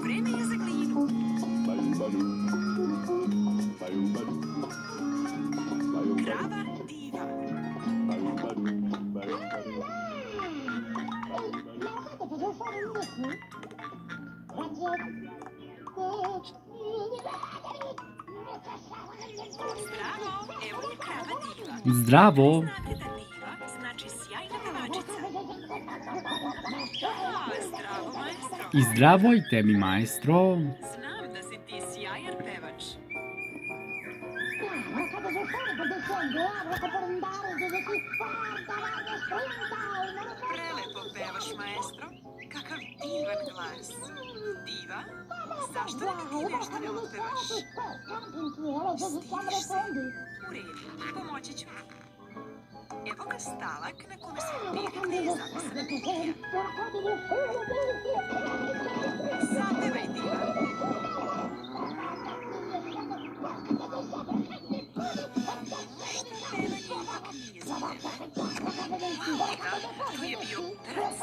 Vreme je za glinu. Krava diva. Zdravo, evo je krava diva. Zdravo. Znate da diva znači sjajna pevačica. Zdravo, maestro. I zdravo i tebi, maestro. Znam da si ti sjajan pevač. Prelepo pevaš, maestro. Kakav divan glas. Diva, zašto nam ti nešto ne otpevaš? Stidiš se. U redu, pomoći ću ti. Evo ga stalak na kome se papiri gde je zapisana Biblija. Zapevaj, diva. Možda pevanje ipak nije za tebe. Diva, to je bio udarac.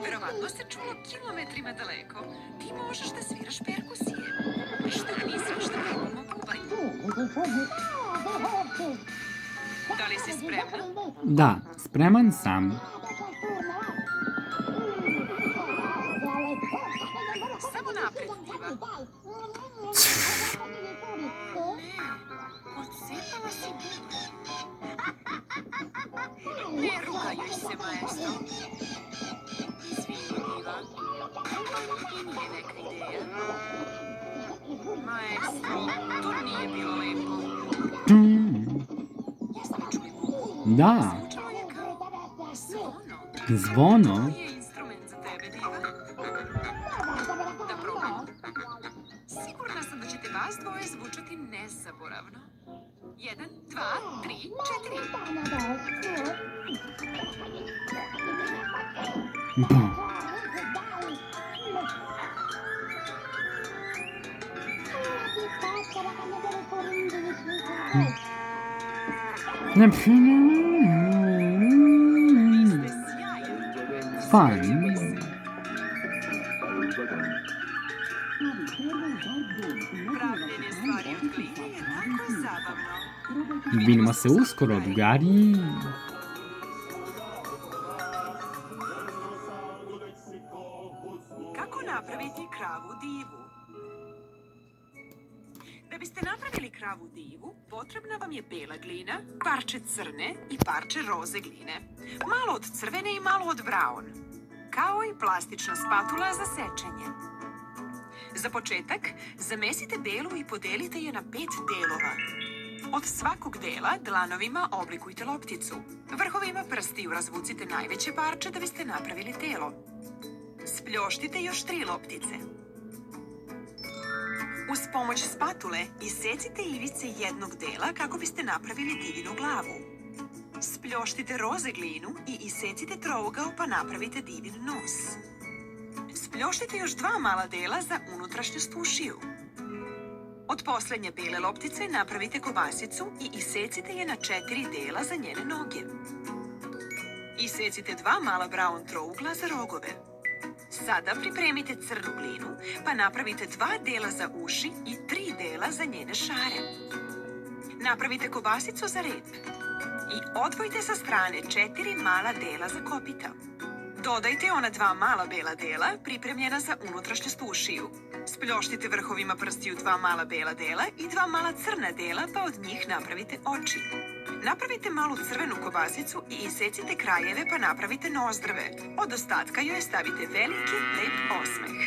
Verovatno se čulo kilometrima daleko. Ti možeš da sviraš perkusije. Šta misliš da probamo bubanj? Da li si spremna? Da, spreman sam. Samo napred, diva. Odcepala si bubanj. Ne rugaj joj se, maestro. Izvini, diva. I nije neka ideja. Maestro, to nije bilo lepo. Jeste li čuli bubu? Da, Zvučalo je kao zvono. zvono. To je instrument za tebe, diva. Da probam. Sigurna sam da ćete vas dvoje zvučati nezaboravno. 1, 2, 3, 4. Bum. Vi ste sjajni. Fajn. Pravljenje stvari od gline je tako zabavno. Vidimo se uskoro, drugari. Kako napraviti kravu divu? Da biste napravili kravu divu, potrebna vam je bela glina, parče crne i parče roze gline. Malo od crvene i malo od brown. Kao i plastična spatula za sečenje. Za početak, zamesite belu i podelite je na 5 delova. Od svakog dela dlanovima oblikujte lopticu. Vrhovima prstiju razvucite najveće parče da biste napravili telo. Spljoštite još 3 loptice. Uz pomoć spatule isecite ivice jednog dela kako biste napravili divinu glavu. Spljoštite roze glinu i isecite trougao pa napravite divin nos. Spljoštite još 2 mala dela za unutrašnjost ušiju. Od poslednje bele loptice napravite kobasicu i isecite je na 4 dela za njene noge. Isecite 2 mala brown trougla za rogove. Sada pripremite crnu glinu, pa napravite 2 dela za uši i 3 dela za njene šare. Napravite kobasicu za rep i odvojite sa strane 4 mala dela za kopita. Dodajte ona 2 mala bela dela, pripremljena za unutrašnjost ušiju. Spljoštite vrhovima prstiju 2 mala bela dela i 2 mala crna dela, pa od njih napravite oči. Napravite malu crvenu kobasicu i isecite krajeve pa napravite nozdrve. Od ostatka joj stavite veliki, lep osmeh.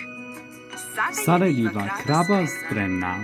Sada je diva krava spremna.